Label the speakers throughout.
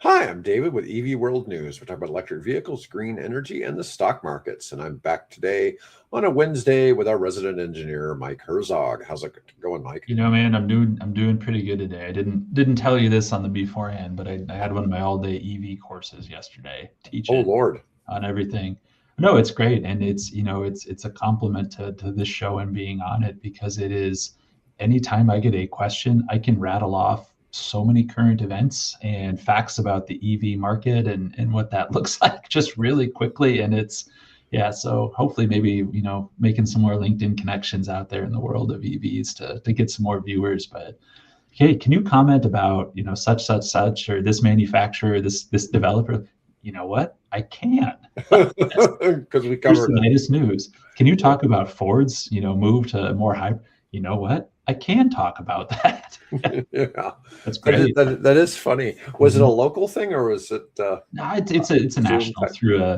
Speaker 1: Hi, I'm David with EV World News. We're talking about electric vehicles, green energy, and the stock markets. And I'm back today on a Wednesday with our resident engineer, Mike Herzog. How's it going, Mike?
Speaker 2: Man, I'm doing pretty good today. I didn't tell you this on the beforehand, but I had one of my all-day EV courses yesterday,
Speaker 1: Oh,
Speaker 2: teaching
Speaker 1: Lord.
Speaker 2: on everything. No, it's great, and it's a compliment to this show and being on it because it is. Anytime I get a question, I can rattle off so many current events and facts about the EV market and what that looks like just really quickly, and it's yeah. So hopefully, maybe making some more LinkedIn connections out there in the world of EVs to get some more viewers. But hey, can you comment about such or this manufacturer, this developer? You know what? I can. That's
Speaker 1: Because we
Speaker 2: Here's
Speaker 1: covered
Speaker 2: the
Speaker 1: it.
Speaker 2: latest news. Can you talk about Ford's move to more hybrid? You know what? I can talk about that.
Speaker 1: Yeah,
Speaker 2: That's
Speaker 1: that is,
Speaker 2: great.
Speaker 1: that is funny. Was it a
Speaker 2: Mhm.
Speaker 1: local thing or was it
Speaker 2: No, it's a
Speaker 1: Zoom
Speaker 2: national
Speaker 1: type?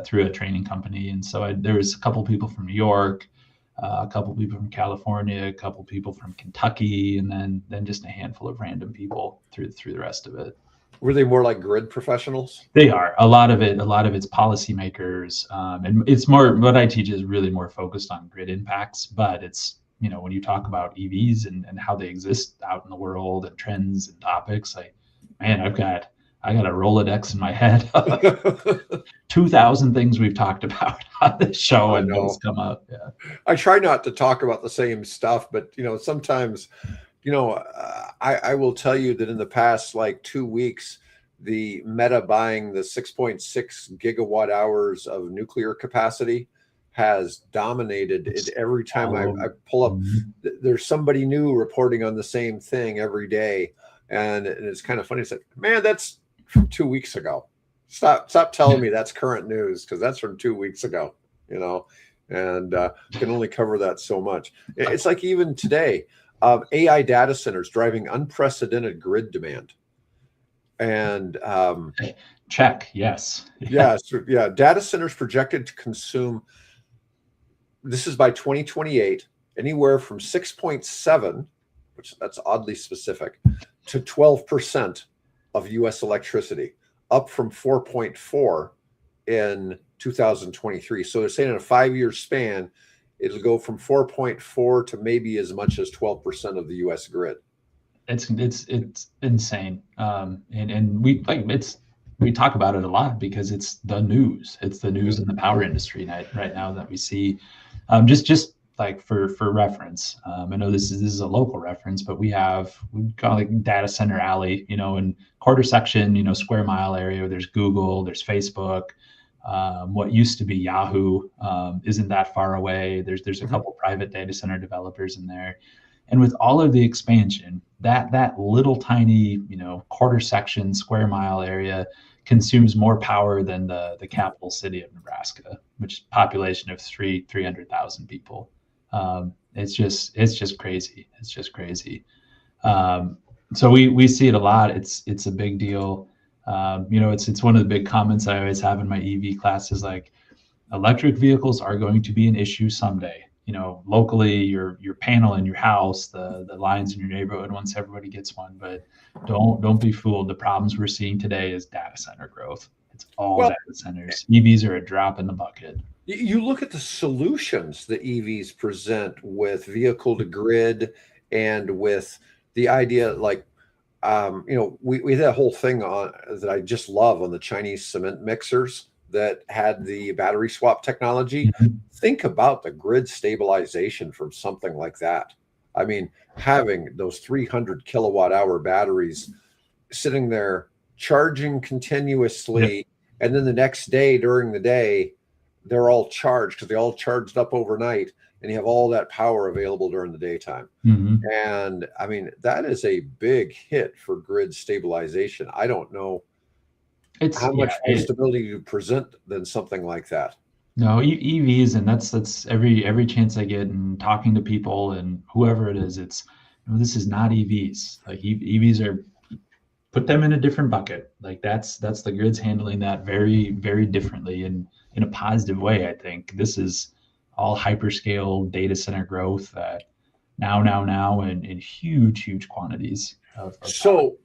Speaker 2: through a training company, and so there was a couple people from New York, a couple people from California, a couple people from Kentucky, and then just a handful of random people through the rest of it.
Speaker 1: Were they more like grid professionals?
Speaker 2: They are a lot of it's policymakers, and it's more what I teach is really more focused on grid impacts. But it's when you talk about EVs and how they exist out in the world and trends and topics, like man, I got a Rolodex in my head of
Speaker 1: I
Speaker 2: 2,000 things we've talked about on this show and those
Speaker 1: know.
Speaker 2: come up. Yeah.
Speaker 1: I try not to talk about the same stuff, but sometimes I will tell you that in the past like 2 weeks, the Meta buying the 6.6 gigawatt hours of nuclear capacity has dominated it.
Speaker 2: It's
Speaker 1: Every time
Speaker 2: all
Speaker 1: I
Speaker 2: over.
Speaker 1: pull up,
Speaker 2: Mhm.
Speaker 1: there's somebody new reporting on the same thing every day. And it's kind of funny. It's like, man, that's from 2 weeks ago. Stop telling me that's current news because that's from 2 weeks ago, you know, and can only cover that so much. It's like even today, AI data centers driving unprecedented grid demand. And
Speaker 2: Check. Yes. Yeah.
Speaker 1: yeah, so, yeah, data centers projected to consume, this is by 2028, anywhere from 6.7, which that's oddly specific, to 12% of US electricity, up from 4.4 in 2023. So they're saying in a 5 year span, it'll go from 4.4 to maybe as much as 12% of the US grid.
Speaker 2: It's insane. And we talk about it a lot because it's the news. It's the news in the power industry right now that we see. Just like for reference, I know this is a local reference, but we call it data center alley, in quarter section, square mile area where there's Google, there's Facebook. What used to be Yahoo isn't that far away. There's a
Speaker 1: Mhm.
Speaker 2: couple private data center developers in there, and with all of the expansion, that little tiny, quarter section, square mile area consumes more power than the capital city of Nebraska, which is a population of 300,000 people. It's just crazy. It's just crazy. So we see it a lot. It's a big deal. It's one of the big comments I always have in my EV classes, like electric vehicles are going to be an issue someday. Locally, your panel in your house, the lines in your neighborhood once everybody gets one. But don't be fooled. The problems we're seeing today is data center growth. It's all
Speaker 1: Well,
Speaker 2: data centers. EVs are a drop in the bucket.
Speaker 1: you look at the solutions that EVs present with vehicle to grid and with the idea like we had a whole thing on that I just love on the Chinese cement mixers that had the battery swap technology.
Speaker 2: Mhm.
Speaker 1: Think about the grid stabilization from something like that. I mean, having those 300 kilowatt hour batteries sitting there charging
Speaker 2: Yep.
Speaker 1: continuously, and then the next day during the day, they're all charged because they all charged up overnight, and you have all that power available during the daytime.
Speaker 2: Hmm.
Speaker 1: And I mean, that is a big hit for grid stabilization. I don't know
Speaker 2: It's
Speaker 1: how
Speaker 2: yeah.
Speaker 1: much more stability you present than something like that.
Speaker 2: No, EVs, and that's every chance I get and talking to people and whoever it is, it's this is not EVs. Like EVs are put them in a different bucket. Like that's the grids handling that very very differently and in a positive way. I think this is all hyperscale data center growth that now in huge quantities of power.
Speaker 1: So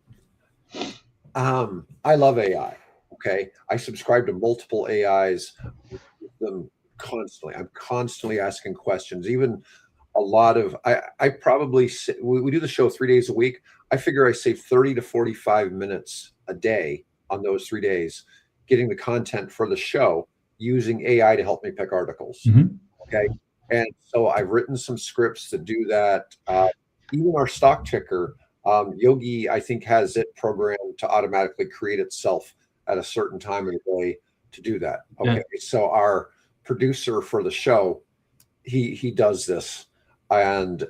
Speaker 1: I love AI. Okay. I subscribe to multiple AIs with them constantly. I'm constantly asking questions. Even a lot of, I probably, we do the show 3 days a week. I figure I save 30 to 45 minutes a day on those 3 days getting the content for the show using AI to help me pick articles.
Speaker 2: Mhm.
Speaker 1: Okay. And so I've written some scripts to do that. Even our stock ticker, Yogi, I think, has it programmed to automatically create itself at a certain time of the day to do that.
Speaker 2: Yeah.
Speaker 1: Okay. So our producer for the show, he does this. And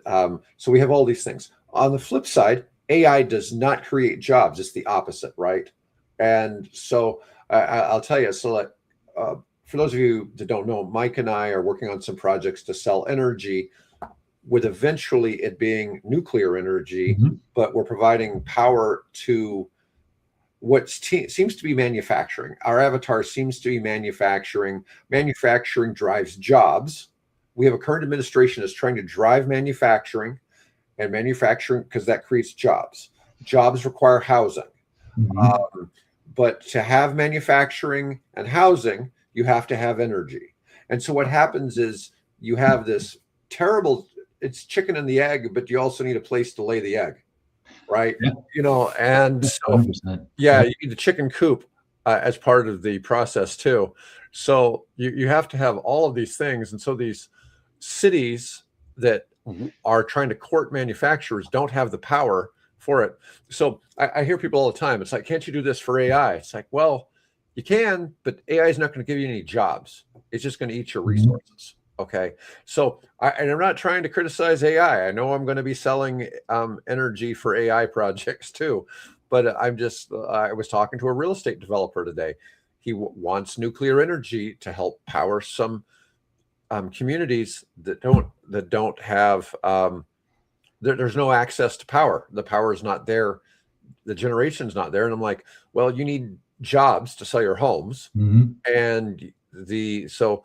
Speaker 1: so we have all these things. On the flip side, AI does not create jobs. It's the opposite, right? And so I'll tell you, so like, for those of you that don't know, Mike and I are working on some projects to sell energy with eventually it being nuclear energy,
Speaker 2: Mhm.
Speaker 1: but we're providing power to what seems to be manufacturing. Our avatar seems to be manufacturing. Manufacturing drives jobs. We have a current administration that's trying to drive manufacturing and manufacturing because that creates jobs. Jobs require housing.
Speaker 2: Mhm.
Speaker 1: Um, but to have manufacturing and housing, you have to have energy. And so what happens is you have this terrible, it's chicken and the egg, but you also need a place to lay the egg, right?
Speaker 2: Yeah.
Speaker 1: And so
Speaker 2: 100%.
Speaker 1: yeah,
Speaker 2: Yeah.
Speaker 1: you need the chicken coop as part of the process too. So you have to have all of these things. And so these cities that are trying to court manufacturers don't have the power for it. So I hear people all the time. It's like, can't you do this for AI? It's like, well, you can, but AI is not going to give you any jobs. It's just going to eat your
Speaker 2: Mhm.
Speaker 1: resources. Okay. So and I'm not trying to criticize AI. I know I'm going to be selling energy for AI projects too. But I'm just, I was talking to a real estate developer today. He wants nuclear energy to help power some communities that don't have there's no access to power. The power is not there. The generation's not there. And I'm like, well, you need jobs to sell your homes.
Speaker 2: Mhm.
Speaker 1: And so,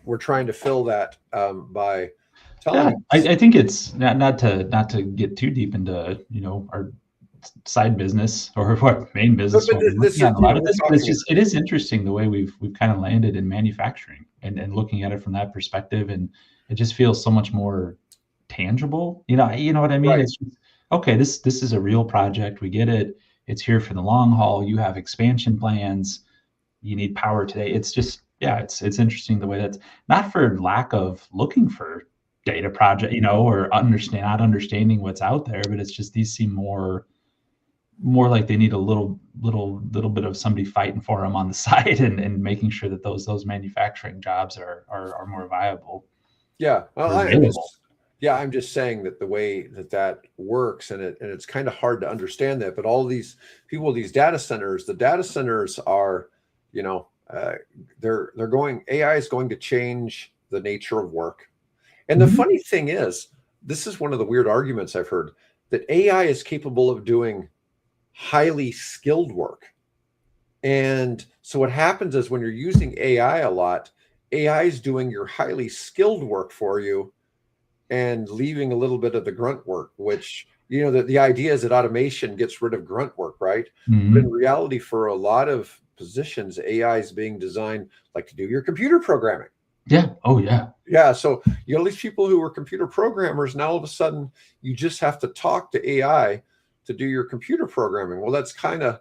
Speaker 1: we're trying to fill that by telling
Speaker 2: Yeah,
Speaker 1: us.
Speaker 2: I think it's not to get too deep into our side business or what main
Speaker 1: But,
Speaker 2: business
Speaker 1: but
Speaker 2: when we're
Speaker 1: this
Speaker 2: looking
Speaker 1: is,
Speaker 2: at a lot of
Speaker 1: we're
Speaker 2: this, but it's
Speaker 1: talking.
Speaker 2: just it is interesting the way we've kind of landed in manufacturing and looking at it from that perspective, and it just feels so much more tangible. You know what I mean?
Speaker 1: Right.
Speaker 2: It's just, okay, this is a real project. We get it. It's here for the long haul. You have expansion plans. You need power today. It's just, yeah, it's interesting the way that's not for lack of looking for data project, or not understanding what's out there, but it's just these seem more like they need a little bit of somebody fighting for them on the side and making sure that those manufacturing jobs are more viable
Speaker 1: Yeah, well,
Speaker 2: or available.
Speaker 1: I'm just saying that the way that works, and it's kind of hard to understand that. But all these people, these data centers, the data centers are, you know, uh, they're going. AI is going to change the nature of work. And the
Speaker 2: Mhm.
Speaker 1: funny thing is, this is one of the weird arguments I've heard that AI is capable of doing highly skilled work. And so what happens is when you're using AI a lot, AI is doing your highly skilled work for you and leaving a little bit of the grunt work, which, the idea is that automation gets rid of grunt work, right? But in
Speaker 2: Mhm.
Speaker 1: reality, for a lot of positions, AI is being designed like to do your computer programming.
Speaker 2: Yeah. Oh, yeah.
Speaker 1: Yeah. So you got these people who are computer programmers. Now all of a sudden, you just have to talk to AI to do your computer programming. Well, that's kind of,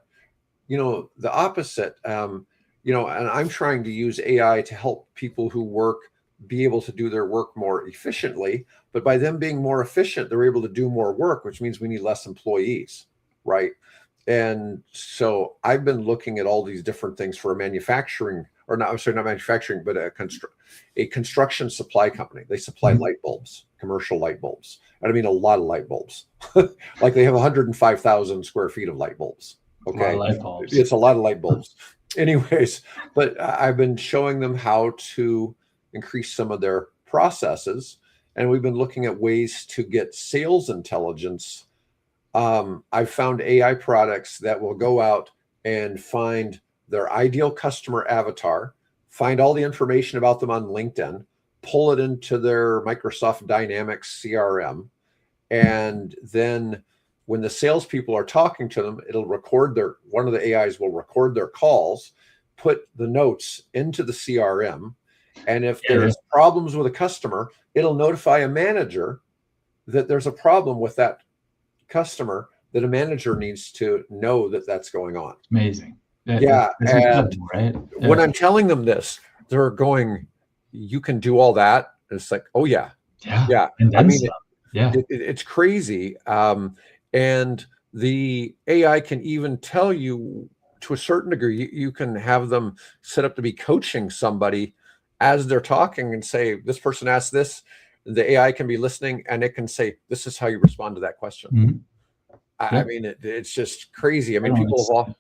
Speaker 1: the opposite. And I'm trying to use AI to help people who work be able to do their work more efficiently. But by them being more efficient, they're able to do more work, which means we need less employees, right? And so I've been looking at all these different things for a manufacturing, or not, I'm sorry, not manufacturing, but a construction supply company. They supply
Speaker 2: Mhm.
Speaker 1: light bulbs, commercial light bulbs. And I mean a lot of light bulbs. Like they have 105,000 square feet of light bulbs.
Speaker 2: A lot of
Speaker 1: Okay.
Speaker 2: light bulbs.
Speaker 1: It's a lot of light bulbs. Anyways, but I've been showing them how to increase some of their processes. And we've been looking at ways to get sales intelligence. I've found AI products that will go out and find their ideal customer avatar, find all the information about them on LinkedIn, pull it into their Microsoft Dynamics CRM, and then when the salespeople are talking to them, it'll record one of the AIs will record their calls, put the notes into the CRM. And if there's problems with a customer, it'll notify a manager that there's a problem with that customer, that a manager needs to know that that's going on.
Speaker 2: Amazing.
Speaker 1: Yeah. And
Speaker 2: right?
Speaker 1: When I'm telling them this, they're going, you can do all that. And it's like, oh yeah.
Speaker 2: Yeah. And I mean,
Speaker 1: it's crazy. And the AI can even tell you, to a certain degree, you can have them set up to be coaching somebody as they're talking and say, this person asked this. The AI can be listening and it can say, this is how you respond to that question.
Speaker 2: Mm-hmm.
Speaker 1: I mean, it's just crazy. I mean,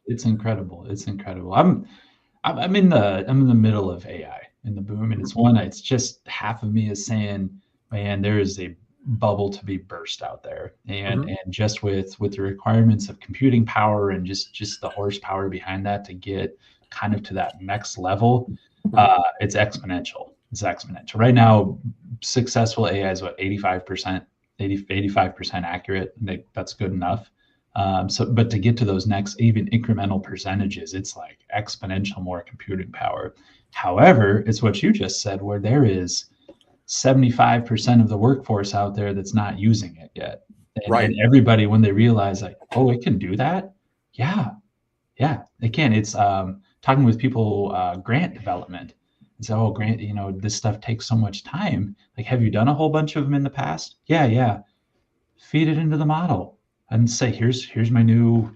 Speaker 2: it's incredible. It's incredible. I'm in the middle of AI in the boom, and it's just half of me is saying, man, there is a bubble to be burst out there, and just with the requirements of computing power and just the horsepower behind that to get kind of to that next level, it's exponential. It's exponential. Right now, successful AI is what, 85% accurate. That's good enough. But to get to those next even incremental percentages, it's like exponential more computing power. However, it's what you just said, where there is 75% of the workforce out there that's not using it yet. And everybody, when they realize like, oh, it can do that. Yeah, it can. It's talking with people, grant development. And so, Grant, this stuff takes so much time. Like, have you done a whole bunch of them in the past? Yeah. Feed it into the model and say, here's my new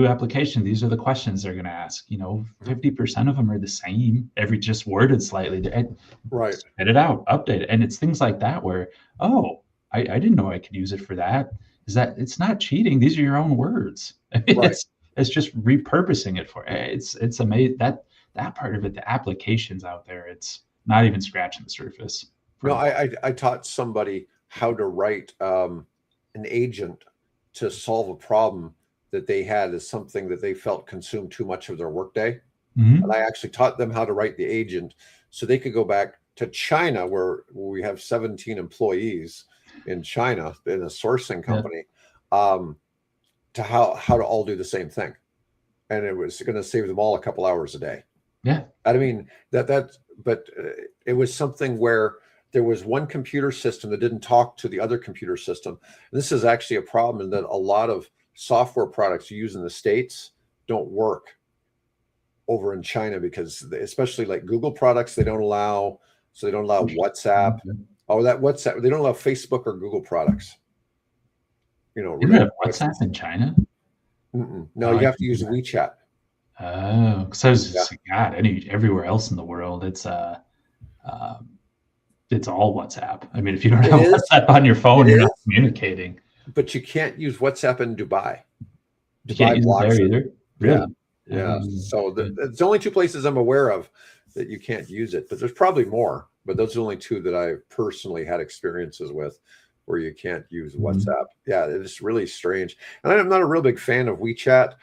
Speaker 2: application. These are the questions they're going to ask. 50% of them are the same, just worded slightly. Spit it out, update it. And it's things like that where, oh, I didn't know I could use it for that. It's not cheating. These are your own words. It's just repurposing it for it's amazing that part of it, the applications out there, it's not even scratching the surface.
Speaker 1: No, I taught somebody how to write an agent to solve a problem that they had as something that they felt consumed too much of their workday. And I actually taught them how to write the agent so they could go back to China, where we have 17 employees in China in a sourcing company, to how to all do the same thing. And it was going to save them all a couple hours a day.
Speaker 2: Yeah.
Speaker 1: I mean, but it was something where there was one computer system that didn't talk to the other computer system. And this is actually a problem in that a lot of software products you use in the States don't work over in China, because especially like Google products, they don't allow WhatsApp. Oh, that WhatsApp, they don't allow Facebook or Google products.
Speaker 2: You don't have WhatsApp in China?
Speaker 1: No, you have to use WeChat.
Speaker 2: Oh, because God, everywhere else in the world, it's all WhatsApp. I mean, if you don't have WhatsApp on your phone, you're not communicating.
Speaker 1: But you can't use WhatsApp in Dubai.
Speaker 2: You can't use it there either? Really?
Speaker 1: Yeah. So it's only two places I'm aware of that you can't use it, but there's probably more. But those are the only two that I personally had experiences with where you can't use WhatsApp. Yeah, it's really strange. And I'm not a real big fan of WeChat.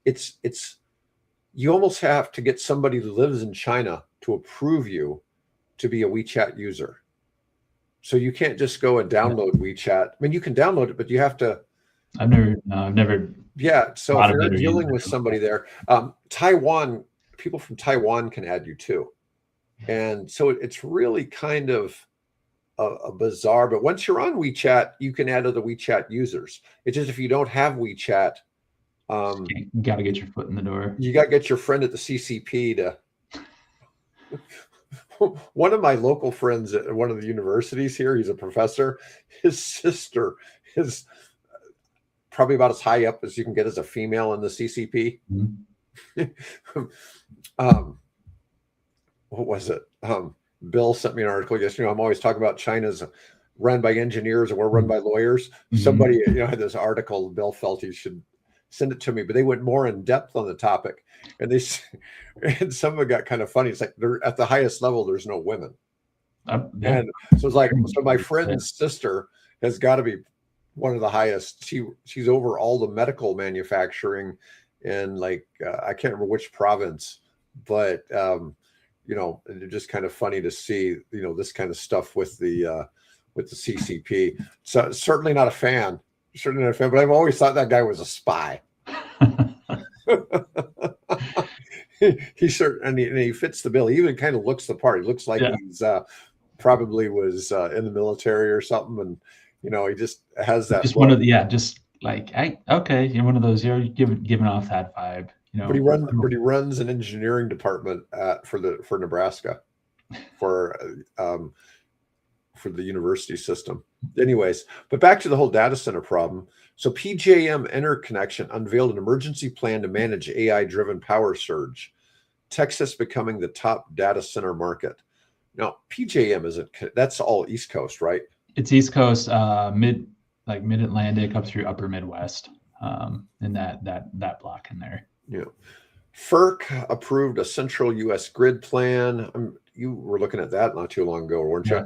Speaker 1: It's you almost have to get somebody who lives in China to approve you to be a WeChat user. So you can't just go and download WeChat. I mean, you can download it, but you have to.
Speaker 2: I've never.
Speaker 1: Yeah. So if you're dealing with somebody there, Taiwan, people from Taiwan can add you too. And so it's really kind of a bizarre, but once you're on WeChat, you can add other WeChat users. It's just, if you don't have WeChat,
Speaker 2: you got to get your foot in the door.
Speaker 1: You got to get your friend at the CCP to. One of my local friends at one of the universities here, he's a professor. His sister is probably about as high up as you can get as a female in the CCP. What was it? Bill sent me an article yesterday. I'm always talking about China's run by engineers and we're run by lawyers. Somebody, had this article. Bill felt he should send it to me, but they went more in depth on the topic, and some of it got kind of funny. It's like they're at the highest level, there's no women, and so it's like, so my friend's sister has got to be one of the highest. She's over all the medical manufacturing in I can't remember which province, but it's just kind of funny to see this kind of stuff with the CCP. So certainly not a fan certainly not a fan, but I've always thought that guy was a spy. He certainly, and he fits the bill. He even kind of looks the part. He looks like
Speaker 2: Yeah.
Speaker 1: he's probably was in the military or something, and he just has that
Speaker 2: Just
Speaker 1: look.
Speaker 2: one of the, yeah, just like, okay, you're one of those, you're giving off that vibe,
Speaker 1: But he runs an engineering department for Nebraska for the university system. Anyways, but back to the whole data center problem. So PJM Interconnection unveiled an emergency plan to manage AI-driven power surge. Texas becoming the top data center market. Now, PJM that's all East Coast, right?
Speaker 2: It's East Coast, mid-Atlantic up through upper Midwest, in that block in there.
Speaker 1: Yeah. FERC approved a central U.S. grid plan. You were looking at that not too long ago, weren't you?
Speaker 2: Yeah.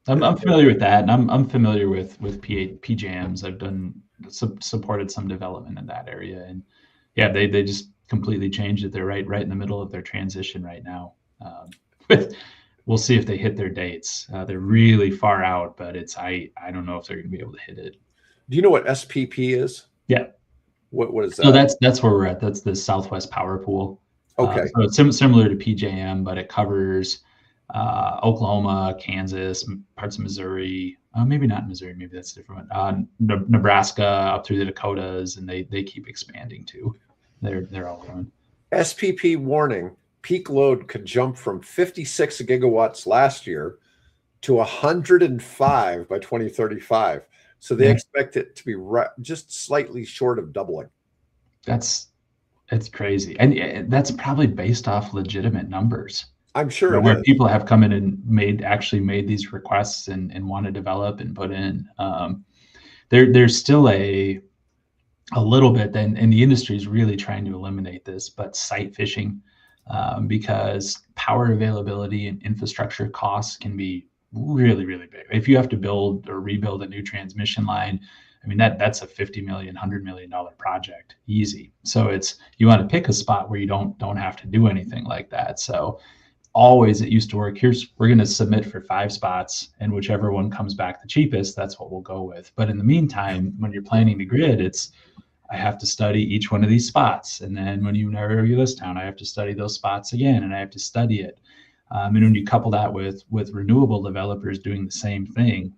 Speaker 2: I'm familiar with that, and I'm familiar with PJMs. I've supported some development in that area, and yeah, they just completely changed it. They're right in the middle of their transition right now. We'll see if they hit their dates. They're really far out, but I don't know if they're going to be able to hit it.
Speaker 1: Do you know what SPP is?
Speaker 2: Yeah.
Speaker 1: What is that?
Speaker 2: So that's where we're at. That's the Southwest Power Pool.
Speaker 1: Okay.
Speaker 2: So it's similar to PJM, but it covers Oklahoma, Kansas, parts of Missouri. Maybe not Missouri. Maybe that's a different one. Nebraska up through the Dakotas, and they keep expanding too. They're all growing.
Speaker 1: SPP warning: peak load could jump from 56 gigawatts last year to 105 by 2035. So they expect it to be just slightly short of doubling.
Speaker 2: It's crazy, and that's probably based off legitimate numbers.
Speaker 1: I'm sure
Speaker 2: where people have come in and made these requests and want to develop and put in. There's still a little bit, and the industry is really trying to eliminate this, but site fishing, because power availability and infrastructure costs can be really, really big. If you have to build or rebuild a new transmission line, I mean, that's a $50 million, $100 million project, easy. So you want to pick a spot where you don't have to do anything like that. So always it used to work. We're going to submit for 5 spots, and whichever one comes back the cheapest, that's what we'll go with. But in the meantime, when you're planning the grid, I have to study each one of these spots. And then when you narrow your list down, I have to study those spots again, and I have to study it. And when you couple that with renewable developers doing the same thing,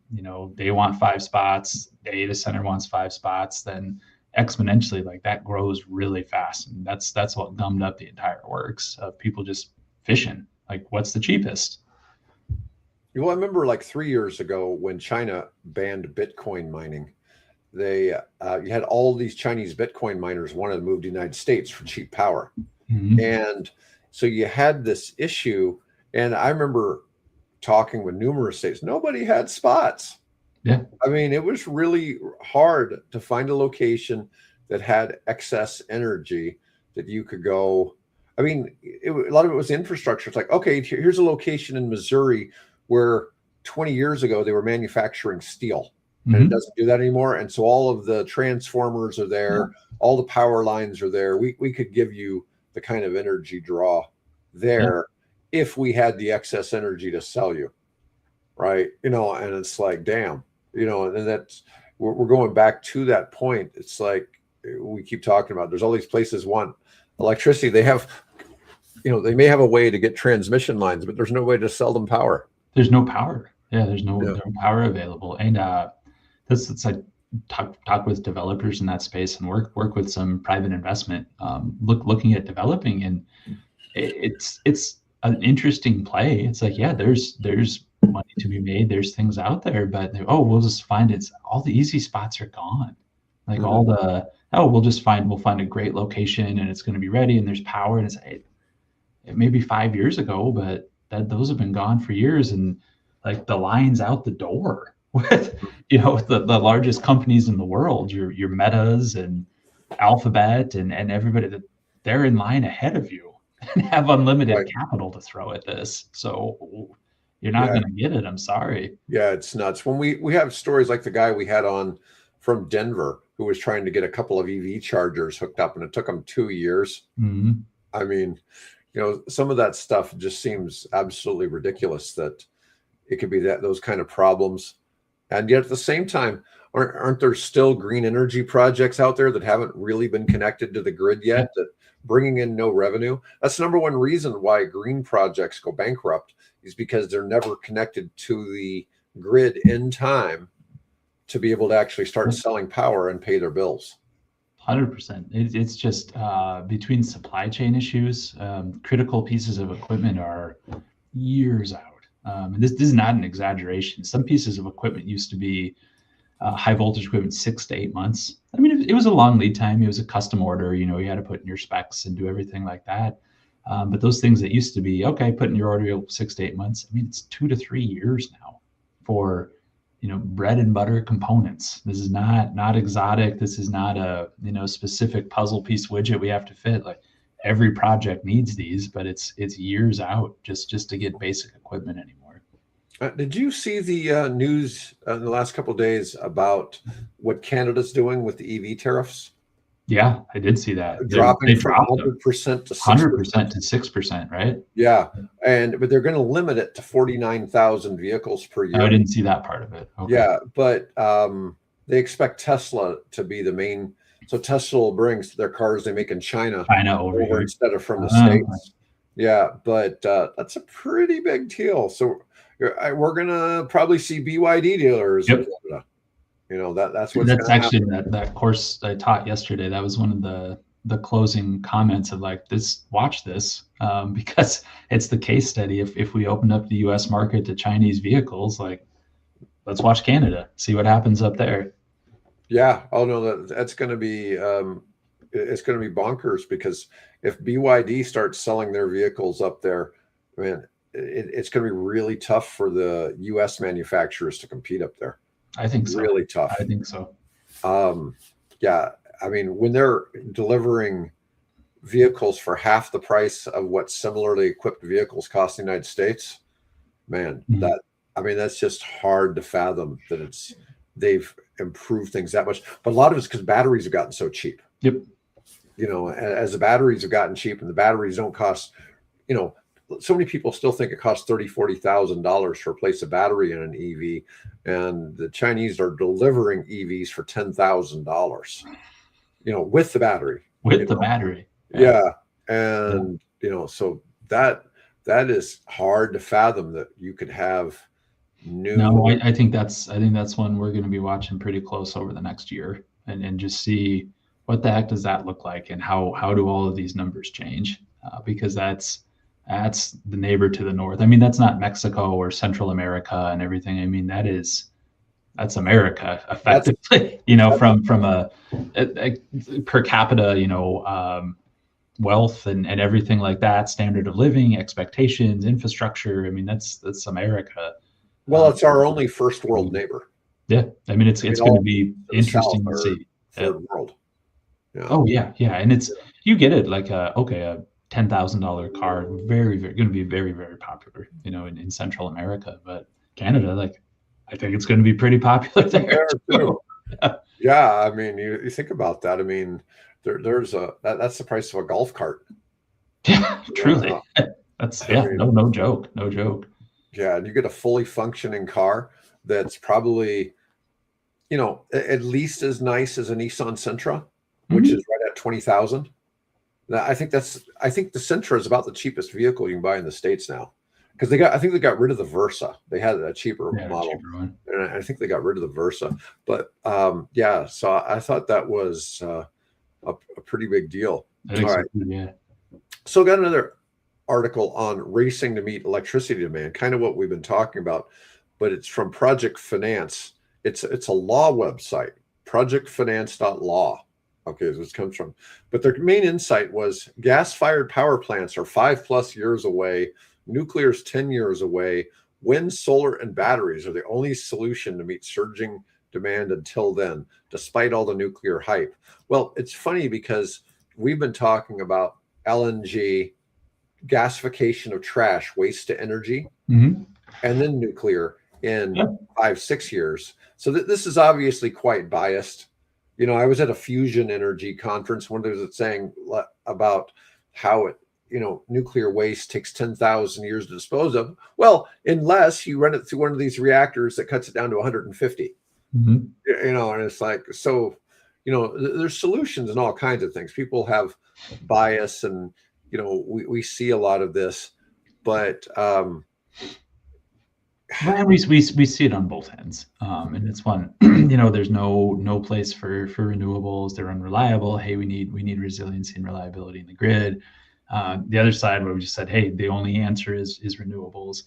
Speaker 2: they want 5 spots, data center wants 5 spots, then exponentially, like, that grows really fast. And that's what gummed up the entire works of people just fishing. Like, what's the cheapest?
Speaker 1: Well, I remember like 3 years ago when China banned Bitcoin mining. You had all these Chinese Bitcoin miners wanted to move to the United States for cheap power. Mm-hmm. And so you had this issue. And I remember talking with numerous states. Nobody had spots.
Speaker 2: Yeah.
Speaker 1: I mean, it was really hard to find a location that had excess energy that you could go. I mean, a lot of it was infrastructure. It's like, okay, here's a location in Missouri where 20 years ago they were manufacturing steel, and it doesn't do that anymore. And so all of the transformers are there, all the power lines are there. We could give you the kind of energy draw there if we had the excess energy to sell you, right? And it's like, damn, and that's we're going back to that point. It's like we keep talking about. There's all these places want electricity. They have, they may have a way to get transmission lines, but there's no way to sell them power.
Speaker 2: There's no power. Yeah, there's no power available. And it's like talk with developers in that space and work with some private investment, looking at developing, and it's an interesting play. It's like, yeah, there's money to be made. There's things out there, but we'll just find all the easy spots are gone. Like we'll find a great location and it's going to be ready and there's power, and it may be 5 years ago, but those have been gone for years, and like the lines out the door with the largest companies in the world, your Metas and Alphabet and everybody, that they're in line ahead of you and have unlimited capital to throw at this. So you're not going to get it. I'm sorry.
Speaker 1: Yeah, it's nuts. When we have stories like the guy we had on from Denver who was trying to get a couple of EV chargers hooked up, and it took him 2 years.
Speaker 2: Mm-hmm.
Speaker 1: I mean, some of that stuff just seems absolutely ridiculous that it could be those kind of problems. And yet at the same time, aren't there still green energy projects out there that haven't really been connected to the grid yet, that bringing in no revenue? That's number one reason why green projects go bankrupt, is because they're never connected to the grid in time to be able to actually start selling power and pay their bills.
Speaker 2: 100%. It's just between supply chain issues, critical pieces of equipment are years out. And this is not an exaggeration. Some pieces of equipment used to be high voltage equipment 6 to 8 months. I mean, it was a long lead time. It was a custom order. You know, you had to put in your specs and do everything like that. But those things that used to be, okay, put in your order 6 to 8 months. I mean, it's 2 to 3 years now for, you know, bread and butter components. This is not exotic. This is not a, you know, specific puzzle piece widget we have to fit. Like, every project needs these, but it's years out just to get basic equipment anymore.
Speaker 1: Did you see the news in the last couple of days about what Canada's doing with the EV tariffs?
Speaker 2: Yeah, I did see that.
Speaker 1: Dropping from 100% to
Speaker 2: 100% to 6%, right?
Speaker 1: Yeah, but they're going to limit it to 49,000 vehicles per year.
Speaker 2: I didn't see that part of it. Okay.
Speaker 1: Yeah, but they expect Tesla to be the main. So Tesla will bring their cars they make in China
Speaker 2: over here
Speaker 1: instead of from the States. Yeah, but that's a pretty big deal. So we're going to probably see BYD dealers in Canada. You know, that's what's
Speaker 2: actually that course I taught yesterday. That was one of the closing comments of like, watch this, because it's the case study. If we open up the U.S. market to Chinese vehicles, like, let's watch Canada, see what happens up there.
Speaker 1: Yeah. Oh no, that's going to be it's going to be bonkers, because if BYD starts selling their vehicles up there, man, it's going to be really tough for the U.S. manufacturers to compete up there.
Speaker 2: I think so.
Speaker 1: Really tough.
Speaker 2: I think so.
Speaker 1: Yeah. I mean, when they're delivering vehicles for half the price of what similarly equipped vehicles cost in the United States, man, that's just hard to fathom that they've improved things that much. But a lot of it's because batteries have gotten so cheap.
Speaker 2: Yep.
Speaker 1: You know, as the batteries have gotten cheap and the batteries don't cost, you know, so many people still think it costs $30,000-$40,000 to replace a battery in an EV, and the Chinese are delivering EVs for $10,000. You know, with the battery.
Speaker 2: Battery.
Speaker 1: Yeah, and you know, so that is hard to fathom that you could have new.
Speaker 2: No, I think that's one we're going to be watching pretty close over the next year, and just see what the heck does that look like, and how do all of these numbers change, because that's the neighbor to the north. I mean, that's not Mexico or Central America and everything. I mean, that's America effectively, you know, from a per capita, you know, wealth and everything like that, standard of living, expectations, infrastructure. I mean, that's America.
Speaker 1: Well, it's our only first world neighbor.
Speaker 2: Yeah. I mean, it's going to be interesting to see.
Speaker 1: Third world.
Speaker 2: Yeah. Oh yeah. Yeah. And you get it, like a $10,000 car, very, very going to be very, very popular, you know, in Central America. But Canada, like, I think it's going to be pretty popular there too.
Speaker 1: Yeah, I mean, you think about that. I mean, that's the price of a golf cart.
Speaker 2: Yeah, truly. No joke.
Speaker 1: Yeah, and you get a fully functioning car that's probably, you know, at least as nice as a Nissan Sentra, which is right at 20,000. I think the Sentra is about the cheapest vehicle you can buy in the States now, because I think they got rid of the Versa. They had a cheaper model, and I think they got rid of the Versa. But yeah, so I thought that was a pretty big deal.
Speaker 2: All right, yeah.
Speaker 1: So got another article on racing to meet electricity demand, kind of what we've been talking about, but it's from Project Finance. It's a law website, projectfinance.law. Okay, this comes from. But their main insight was gas-fired power plants are 5+ years away, nuclear is 10 years away, wind, solar, and batteries are the only solution to meet surging demand until then, despite all the nuclear hype. Well, it's funny because we've been talking about LNG, gasification of trash, waste to energy, and then nuclear in 5-6 years. So this is obviously quite biased. You know, I was at a fusion energy conference when there was saying about how nuclear waste takes 10,000 years to dispose of. Well, unless you run it through one of these reactors that cuts it down to 150.
Speaker 2: Mhm.
Speaker 1: And it's like, so, there's solutions and all kinds of things. People have bias, and, we see a lot of this, but,
Speaker 2: Well, and we see it on both ends, and it's one. There's no place for renewables. They're unreliable. Hey, we need resiliency and reliability in the grid. The other side, where we just said, hey, the only answer is renewables.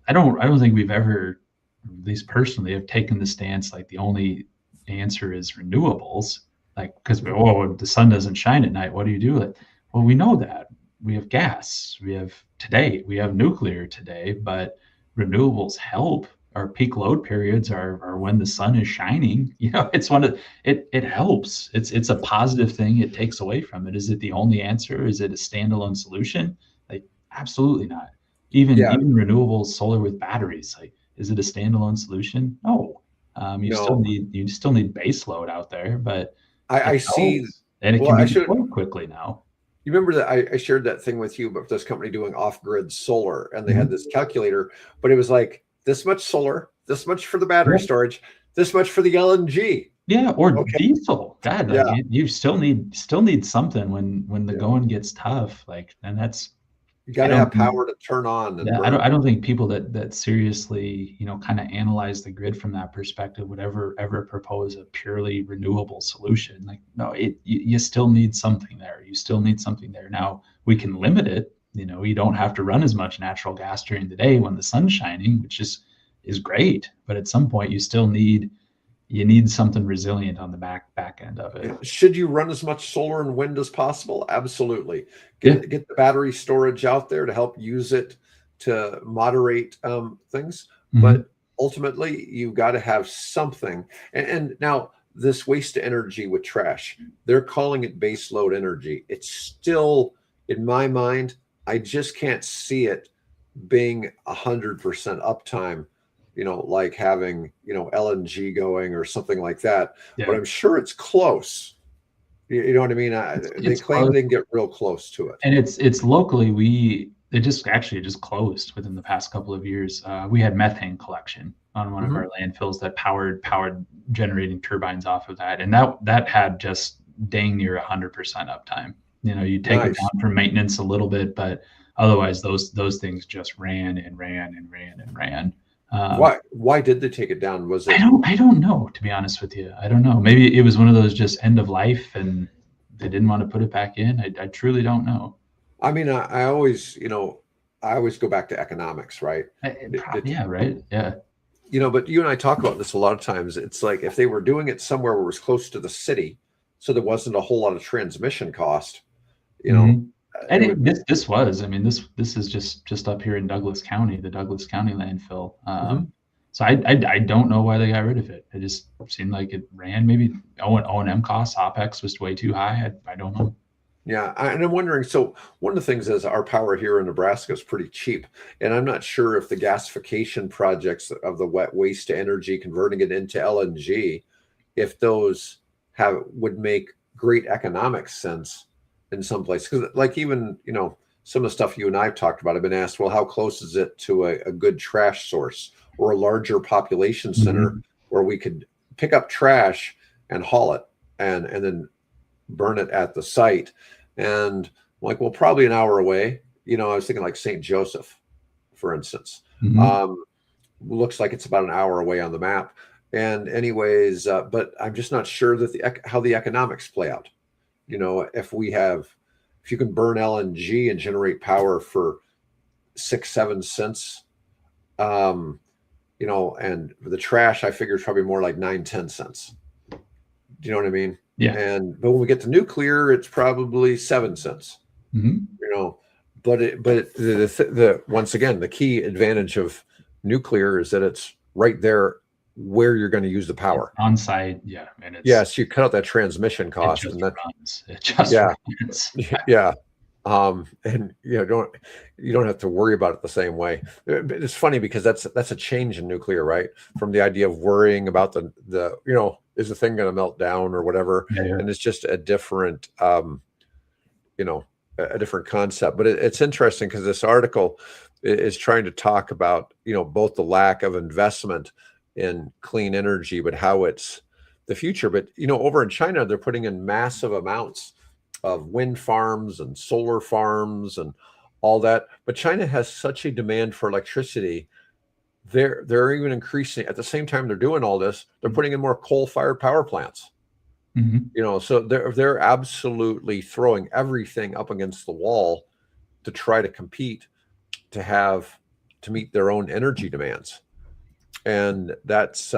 Speaker 2: I don't think we've ever, at least personally, have taken the stance like the only answer is renewables. Like, because the sun doesn't shine at night. What do you do? Like, well, we know that we have gas. We have nuclear today, but renewables help. Our peak load periods are when the sun is shining. It's one of it helps. It's a positive thing. It takes away from it. Is it the only answer? Is it a standalone solution? Like, absolutely not. Even
Speaker 1: yeah,
Speaker 2: even renewables, solar with batteries, like, is it a standalone solution? No.
Speaker 1: no,
Speaker 2: You still need base load out there, but it
Speaker 1: I see.
Speaker 2: helps, and it
Speaker 1: Well,
Speaker 2: can be
Speaker 1: I should.
Speaker 2: deployed quickly now.
Speaker 1: You remember that I shared that thing with you about this company doing off-grid solar, and they had
Speaker 2: Mhm.
Speaker 1: this calculator, but it was like this much solar, this much for the battery
Speaker 2: Yeah.
Speaker 1: storage, this much for the LNG.
Speaker 2: Yeah, or
Speaker 1: Okay,
Speaker 2: diesel. God, like,
Speaker 1: yeah,
Speaker 2: you still need something when the
Speaker 1: yeah.
Speaker 2: going gets tough. Like, and that's
Speaker 1: You
Speaker 2: I
Speaker 1: got to
Speaker 2: don't
Speaker 1: have
Speaker 2: think
Speaker 1: power to turn on and
Speaker 2: yeah, I don't
Speaker 1: burn.
Speaker 2: I don't think people that seriously, kind of analyze the grid from that perspective would ever propose a purely renewable solution. Like, no, you still need something there. You still need something there. Now, we can limit it. You don't have to run as much natural gas during the day when the sun's shining, which is great. But at some point, you need something resilient on the back end of it.
Speaker 1: Should you run as much solar and wind as possible? Absolutely.
Speaker 2: Yeah.
Speaker 1: Get the battery storage out there to help use it to moderate things.
Speaker 2: Mhm.
Speaker 1: But ultimately, you've got to have something. And now, this waste to energy with trash, they're calling it base load energy. It's still, in my mind, I just can't see it being 100% uptime, like having, LNG going or something like that. But
Speaker 2: Yeah.
Speaker 1: I'm sure it's close. You know what I mean? They
Speaker 2: It's
Speaker 1: claim
Speaker 2: close.
Speaker 1: they can get real close to it.
Speaker 2: And it's locally, it just closed within the past couple of years. We had methane collection on one of
Speaker 1: Hmm.
Speaker 2: our landfills that powered generating turbines off of that, and that had just dang near 100% uptime. You take it
Speaker 1: Nice.
Speaker 2: down for maintenance a little bit, but otherwise those things just ran and ran and ran and ran. Um,
Speaker 1: Why did they take it down? Was
Speaker 2: I
Speaker 1: it?
Speaker 2: don't I don't know, to be honest with you. I don't know. Maybe it was one of those just end of life, and they didn't want to put it back in. I truly don't know.
Speaker 1: I mean, I always go back to economics, right? It
Speaker 2: Yeah, right. Yeah.
Speaker 1: but you and I talk about this a lot of times. It's like if they were doing it somewhere where it was close to the city, so there wasn't a whole lot of transmission cost, you know,
Speaker 2: Hmm. And
Speaker 1: it would.
Speaker 2: I mean, this is just up here in Douglas County, the Douglas County landfill.
Speaker 1: Mhm.
Speaker 2: So I don't know why they got rid of it. It just seemed like it ran. Maybe O&M costs, OpEx was way too high. I don't know.
Speaker 1: Yeah, and I'm wondering. So one of the things is our power here in Nebraska is pretty cheap, and I'm not sure if the gasification projects of the wet waste to energy, converting it into LNG, if those have would make great economic sense in some place. Because like even some of the stuff you and I've talked about, I've been asked, well, how close is it to a good trash source or a larger population center
Speaker 2: Mhm.
Speaker 1: where we could pick up trash and haul it and then burn it at the site. And I'm like, well, probably an hour away. I was thinking like St. Joseph, for instance.
Speaker 2: Mhm.
Speaker 1: Um, looks like it's about an hour away on the map. And anyways, but I'm just not sure that how the economics play out. If you can burn LNG and generate power for 6, 7 cents, um, and the trash, I figure is probably more like 9, 10 cents. Do you know what I mean?
Speaker 2: Yeah.
Speaker 1: But when we get to nuclear, it's probably 7 cents.
Speaker 2: Mhm.
Speaker 1: You know, but the once again, the key advantage of nuclear is that it's right there where you're going to use the
Speaker 2: It's
Speaker 1: power.
Speaker 2: on site. Yeah, and
Speaker 1: Yes, you cut out that transmission
Speaker 2: it
Speaker 1: cost,
Speaker 2: just
Speaker 1: and that
Speaker 2: runs. It just
Speaker 1: yeah,
Speaker 2: runs.
Speaker 1: yeah. And you don't have to worry about it the same way. But it's funny because that's a change in nuclear, right? From the idea of worrying about the is the thing going to melt down or whatever,
Speaker 2: Yeah, yeah.
Speaker 1: and it's just a different you know a different concept. But it's interesting because this article is trying to talk about both the lack of investment in clean energy, but how it's the future. But over in China, they're putting in massive amounts of wind farms and solar farms and all that. But China has such a demand for electricity. They're even increasing at the same time they're doing all this. They're putting in more coal-fired power plants. So they're absolutely throwing everything up against the wall to try to compete to meet their own energy demands. And that's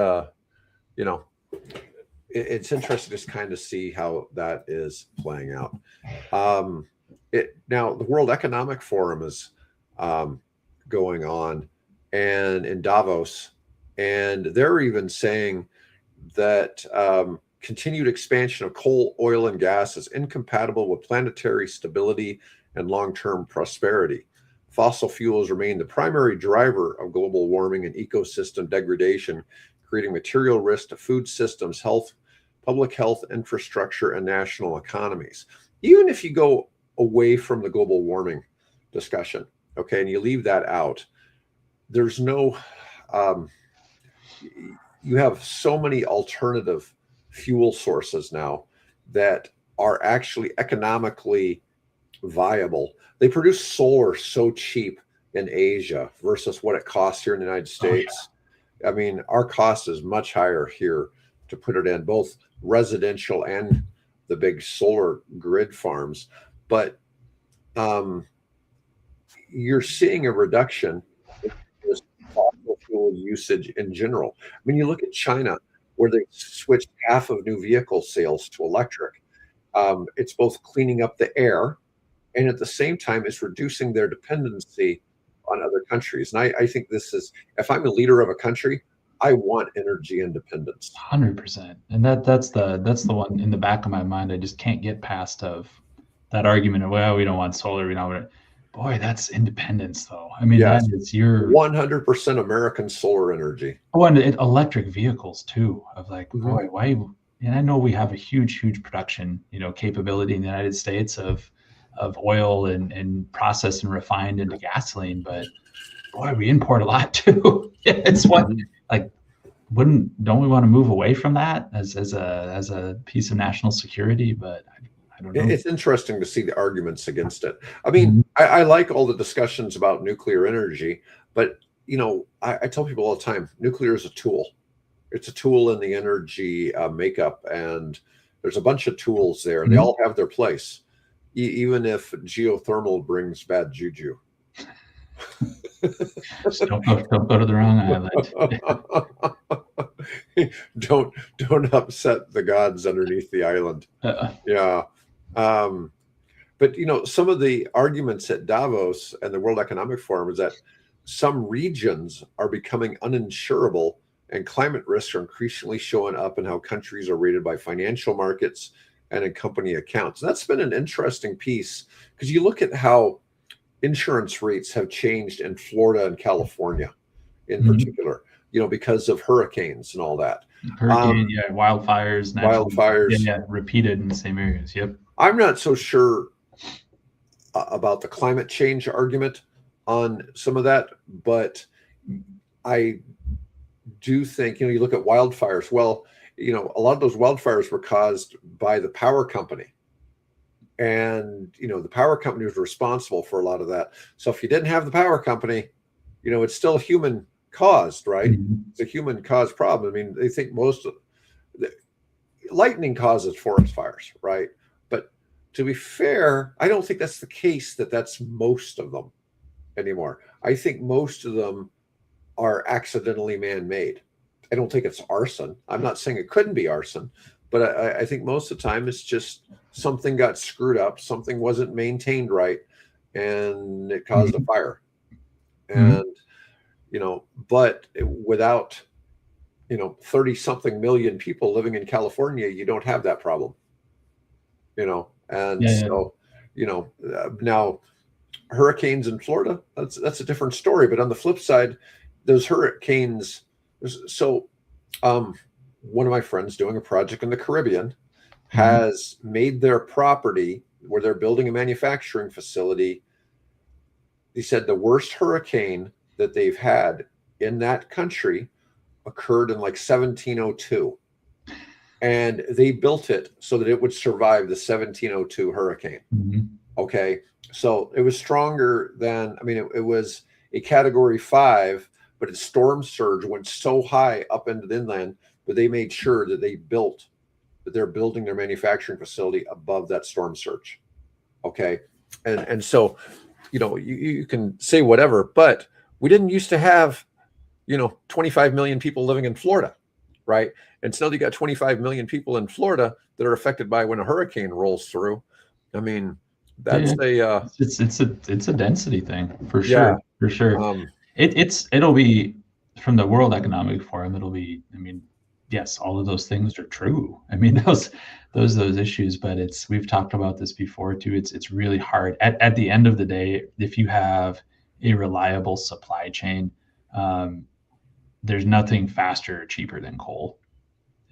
Speaker 1: it's interesting to kind of see how that is playing out. Now the World Economic Forum is going on and in Davos, and they're even saying that continued expansion of coal, oil, and gas is incompatible with planetary stability and long-term prosperity. Fossil fuels remain the primary driver of global warming and ecosystem degradation, creating material risk to food systems, health, public health, infrastructure, and national economies. Even if you go away from the global warming discussion, okay, and you leave that out, there's no, you have so many alternative fuel sources now that are actually economically viable. They produce solar so cheap in Asia versus what it costs here in the United States. I mean, our cost is much higher here to put it in, both residential and the big solar grid farms. But you're seeing a reduction in this fossil fuel usage in general. I mean, you look at China, where they switched half of new vehicle sales to electric. It's both cleaning up the air, and at the same time, it's reducing their dependency on other countries. And I think this is, if I'm a leader of a country, I want energy independence.
Speaker 2: 100%. And that's the one in the back of my mind. I just can't get past of that argument of, well, we don't want solar, we don't want it. Boy, that's independence, though. I mean,
Speaker 1: Yes.
Speaker 2: that is your
Speaker 1: 100% American solar energy.
Speaker 2: Oh, and electric vehicles too. Of like, boy, why? And I know we have a huge production, capability in the United States of oil and processed and refined into gasoline, but boy, we import a lot too. It's what like don't we want to move away from that as a piece of national security? But I don't know.
Speaker 1: It's interesting to see the arguments against it. I mean, I like all the discussions about nuclear energy, but I tell people all the time, nuclear is a tool. It's a tool in the energy makeup, and there's a bunch of tools there. They all have their place, even if geothermal brings bad juju.
Speaker 2: Just don't go to the wrong
Speaker 1: island. don't upset the gods underneath the island. Yeah. But some of the arguments at Davos and the World Economic Forum is that some regions are becoming uninsurable, and climate risks are increasingly showing up in how countries are rated by financial markets and in company accounts. And that's been an interesting piece, because you look at how insurance rates have changed in Florida and California in particular, because of hurricanes and all that.
Speaker 2: Hurricane, wildfires,
Speaker 1: wildfires,
Speaker 2: repeated in the same areas. Yep.
Speaker 1: I'm not so sure about the climate change argument on some of that, but I do think, you look at wildfires. Well, a lot of those wildfires were caused by the power company. And, the power company was responsible for a lot of that. So if you didn't have the power company, it's still human caused, right? It's a human caused problem. I mean, they think most of lightning causes forest fires, right? But to be fair, I don't think that's the case, that's most of them anymore. I think most of them are accidentally man-made. I don't think it's arson. I'm not saying it couldn't be arson, but I think most of the time it's just something got screwed up, something wasn't maintained right, and it caused a fire. And, but without, 30 something million people living in California, you don't have that problem, so, now hurricanes in Florida, that's a different story. But on the flip side, those hurricanes, one of my friends doing a project in the Caribbean has made their property where they're building a manufacturing facility. He said the worst hurricane that they've had in that country occurred in like 1702. And they built it so that it would survive the 1702 hurricane. Okay. So it was stronger than, I mean, it was a category 5, but its storm surge went so high up into the inland, but they made sure that they're building their manufacturing facility above that storm surge. Okay. And so, you can say whatever, but we didn't used to have, 25 million people living in Florida, right? And so you got 25 million people in Florida that are affected by when a hurricane rolls through. I mean, that's
Speaker 2: it's a density thing for
Speaker 1: yeah,
Speaker 2: sure, for sure. It'll be, from the World Economic Forum, it'll be, I mean, yes, all of those things are true. I mean, those issues, but we've talked about this before too. It's really hard at the end of the day, if you have a reliable supply chain. There's nothing faster or cheaper than coal.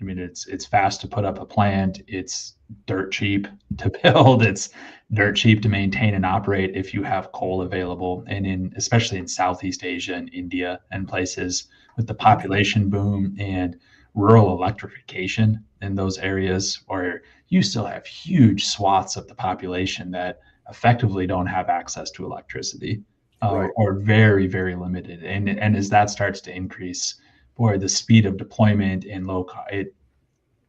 Speaker 2: I mean, it's fast to put up a plant. It's dirt cheap to build. It's dirt cheap to maintain and operate if you have coal available. And especially in Southeast Asia and India and places with the population boom and rural electrification in those areas, where you still have huge swaths of the population that effectively don't have access to electricity.
Speaker 1: right.
Speaker 2: Or very, very limited. And as that starts to increase, boy, the speed of deployment and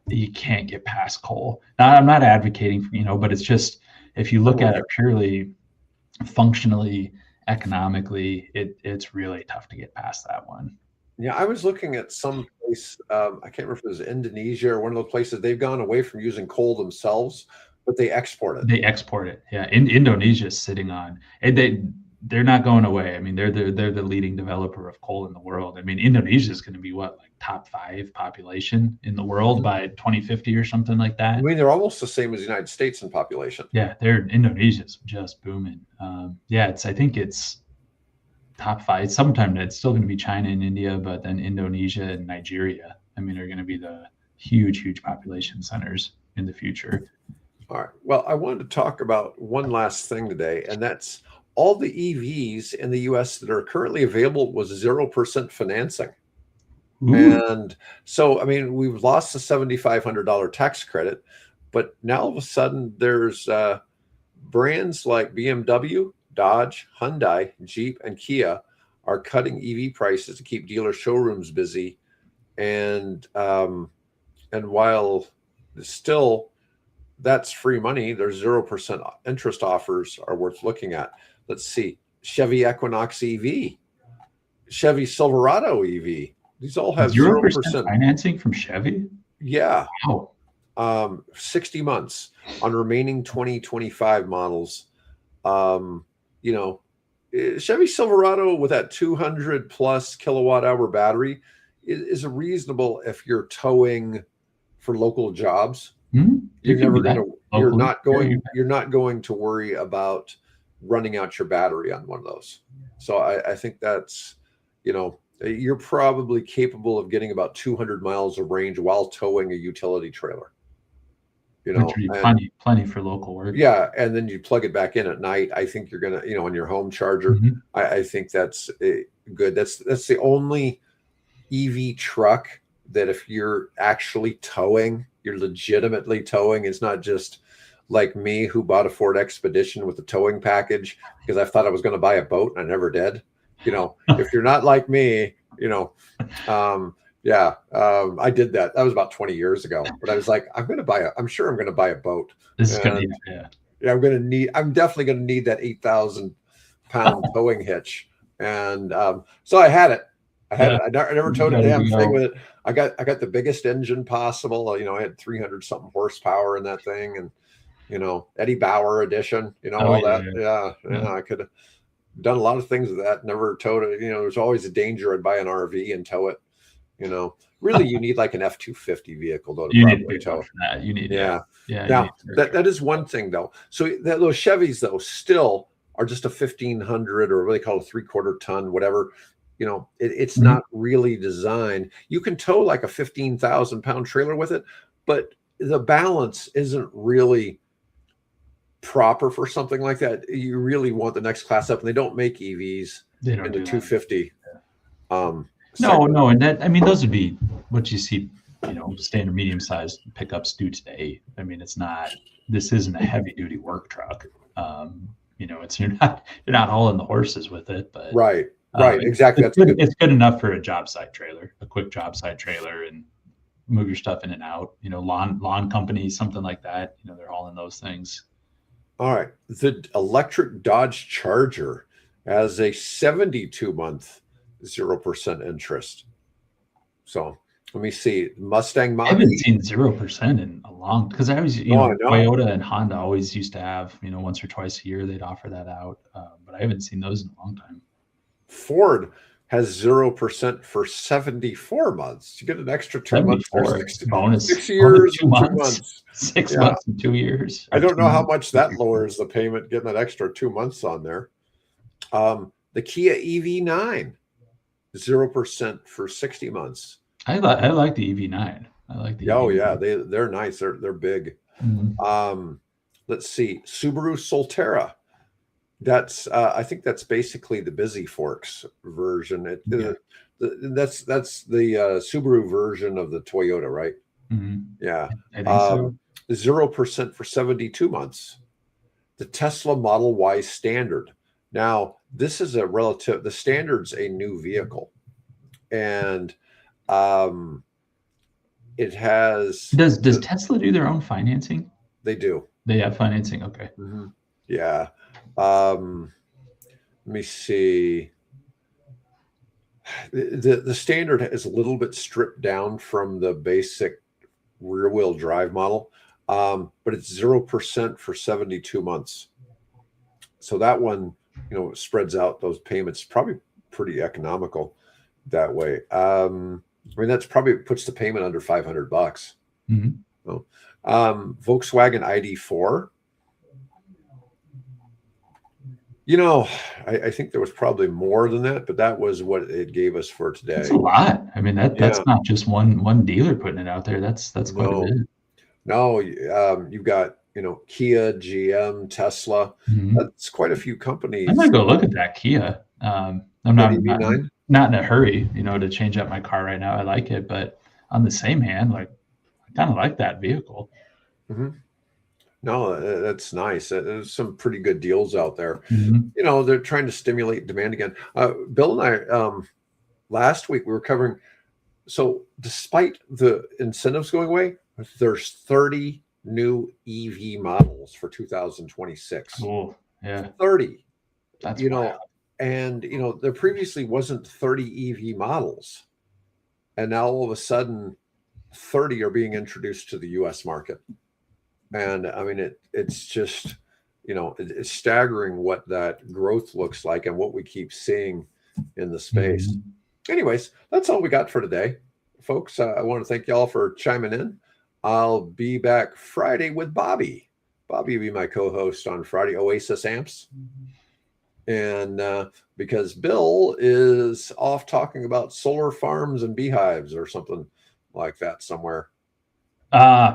Speaker 2: you can't get past coal. Now, I'm not advocating for, but it's just, if you look at it purely functionally, economically, it's really tough to get past that one.
Speaker 1: Yeah, I was looking at some place, I can't remember if it was Indonesia or one of those places. They've gone away from using coal themselves, but they export it.
Speaker 2: They export it. Yeah, Indonesia is sitting on, and they're not going away. I mean, they're the leading developer of coal in the world. I mean, Indonesia is going to be like top 5 population in the world by 2050 or something like that.
Speaker 1: I mean, they're almost the same as the United States in population.
Speaker 2: Yeah, Indonesia's just booming. I think it's top 5. Sometime it's still going to be China and India, but then Indonesia and Nigeria, I mean, are going to be the huge population centers in the future.
Speaker 1: All right. Well, I wanted to talk about one last thing today, and that's all the EVs in the US that are currently available was 0% financing. Ooh. And so, I mean, we've lost the $7,500 tax credit, but now all of a sudden there's brands like BMW, Dodge, Hyundai, Jeep, and Kia are cutting EV prices to keep dealer showrooms busy. And while still that's free money, there's 0% interest offers are worth looking at. Let's see, Chevy Equinox EV, Chevy Silverado EV. These all have 0%
Speaker 2: financing from Chevy.
Speaker 1: Yeah.
Speaker 2: Wow.
Speaker 1: 60 months on remaining 2025 models. Chevy Silverado with that 200 plus kilowatt hour battery is reasonable if you're towing for local jobs. You're not going to worry about running out your battery on one of those. So I think that's, you're probably capable of getting about 200 miles of range while towing a utility trailer.
Speaker 2: Plenty for local work.
Speaker 1: Yeah, and then you plug it back in at night. I think you're gonna, on your home charger. Mm-hmm. I think that's good. That's the only EV truck that if you're actually towing, you're legitimately towing. It's not just like me who bought a Ford Expedition with a towing package because I thought I was going to buy a boat and I never did. If you're not like me, I did that. That was about 20 years ago. But I was like, I'm sure I'm going to buy a boat.
Speaker 2: This is going to be,
Speaker 1: I'm definitely going to need that 8,000 pound towing hitch. And so I had it. I never towed a damn thing with it. I got the biggest engine possible. I had 300 something horsepower in that thing, and Eddie Bauer edition. I could have done a lot of things with that. Never towed it. There's always a danger I'd buy an RV and tow it. Really, you need like an F-250 vehicle though to probably tow.
Speaker 2: You need
Speaker 1: Now that is one thing though. So those Chevys though still are just a 1,500 or what they call a 3/4 ton, whatever. It's mm-hmm. not really designed. You can tow like a 15,000 pound trailer with it, but the balance isn't really proper for something like that. You really want the next class up, and they don't make EVs into 250.
Speaker 2: No, and that, I mean, those would be what you see, standard medium-sized pickups do today. I mean, this isn't a heavy-duty work truck. You're not hauling the horses with it, but
Speaker 1: Right.
Speaker 2: um,
Speaker 1: Exactly.
Speaker 2: it's good. It's good enough for a job site trailer, a quick job site trailer, and move your stuff in and out. Lawn companies, something like that. They're hauling those things.
Speaker 1: All right. The electric Dodge Charger has a 72-month 0% interest. So let me see. Mustang
Speaker 2: I haven't
Speaker 1: Mach-E.
Speaker 2: seen 0% in a long, because I always,
Speaker 1: I know.
Speaker 2: Toyota and Honda always used to have, once or twice a year they'd offer that out, but I haven't seen those in a long time.
Speaker 1: Ford has 0% for 74 months. You get an extra 2 months for
Speaker 2: bonus
Speaker 1: 6 years,
Speaker 2: 2 months, 6 months and 2 years.
Speaker 1: I don't know how much that lowers the payment, getting that extra 2 months on there. The Kia EV9, 0% for 60 months.
Speaker 2: I like the EV9. I like the
Speaker 1: Oh
Speaker 2: EV9.
Speaker 1: yeah, they're nice. They're big.
Speaker 2: Mm-hmm.
Speaker 1: Let's see, Subaru Solterra. That's I think that's basically the Busy Forks version. That's the Subaru version of the Toyota, right?
Speaker 2: Mm-hmm.
Speaker 1: Yeah.
Speaker 2: I think so.
Speaker 1: 0% for 72 months. The Tesla Model Y Standard. Now, this is the Standard's a new vehicle, and it has.
Speaker 2: Does Tesla do their own financing?
Speaker 1: They do.
Speaker 2: They have financing. Okay.
Speaker 1: Mm-hmm. Yeah. Let me see. The Standard is a little bit stripped down from the basic rear-wheel drive model, but it's 0% for 72 months. So that one, spreads out those payments, probably pretty economical that way. I mean, that's probably puts the payment under $500.
Speaker 2: Mm-hmm.
Speaker 1: So, Volkswagen ID4. I think there was probably more than that, but that was what it gave us for today.
Speaker 2: That's a lot. I mean, that's not just one dealer putting it out there. That's quite a bit.
Speaker 1: No, you've got Kia, GM, Tesla.
Speaker 2: Mm-hmm.
Speaker 1: That's quite a few companies.
Speaker 2: I'm gonna go look at that Kia. I'm not in a hurry, to change out my car right now. I like it, but on the same hand, I kind of like that vehicle.
Speaker 1: Mm-hmm. No, that's nice. There's some pretty good deals out there.
Speaker 2: Mm-hmm.
Speaker 1: They're trying to stimulate demand again. Bill and I, last week we were covering. So despite the incentives going away, there's 30 new EV models for 2026.
Speaker 2: Oh, yeah.
Speaker 1: 30.
Speaker 2: That's wild.
Speaker 1: And there previously wasn't 30 EV models. And now all of a sudden 30 are being introduced to the US market. And I mean, it's just, it's staggering what that growth looks like and what we keep seeing in the space. Mm-hmm. Anyways, that's all we got for today, folks. I want to thank y'all for chiming in. I'll be back Friday with Bobby. Bobby will be my co-host on Friday, Oasis Amps. And because Bill is off talking about solar farms and beehives or something like that somewhere.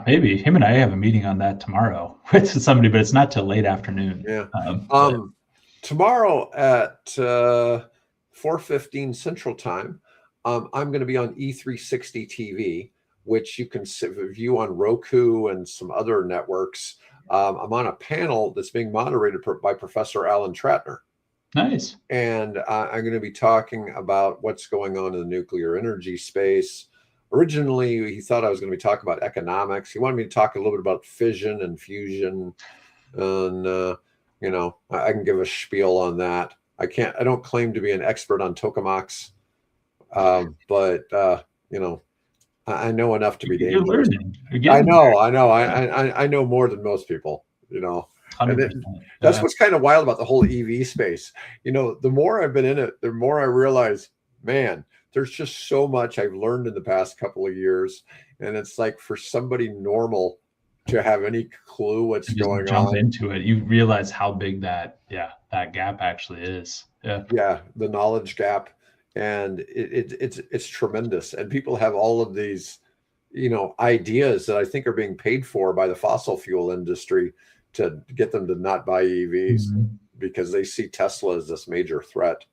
Speaker 2: Maybe him and I have a meeting on that tomorrow with somebody, but it's not till late afternoon.
Speaker 1: Yeah. Tomorrow at 4:15 Central Time, I'm going to be on E360 TV, which you can view on Roku and some other networks. I'm on a panel that's being moderated by Professor Alan Tratner.
Speaker 2: Nice.
Speaker 1: And I'm going to be talking about what's going on in the nuclear energy space. Originally, he thought I was going to be talking about economics. He wanted me to talk a little bit about fission and fusion. And, I can give a spiel on that. I don't claim to be an expert on tokamaks. But I know enough to be dangerous. I know. I know more than most people, And that's what's kind of wild about the whole EV space. The more I've been in it, the more I realize, man, there's just so much I've learned in the past couple of years. And it's like for somebody normal to have any clue what's going on.
Speaker 2: Jump into it. You realize how big that gap actually is. Yeah.
Speaker 1: Yeah. The knowledge gap. And it's tremendous. And people have all of these, ideas that I think are being paid for by the fossil fuel industry to get them to not buy EVs because they see Tesla as this major threat.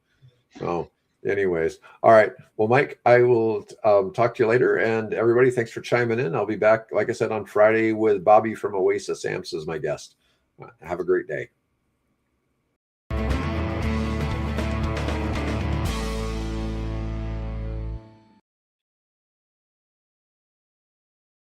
Speaker 1: So Anyways, all right. Well, Mike, I will talk to you later. And everybody, thanks for chiming in. I'll be back, like I said, on Friday with Bobby from Oasis Amps as my guest. Have a great day.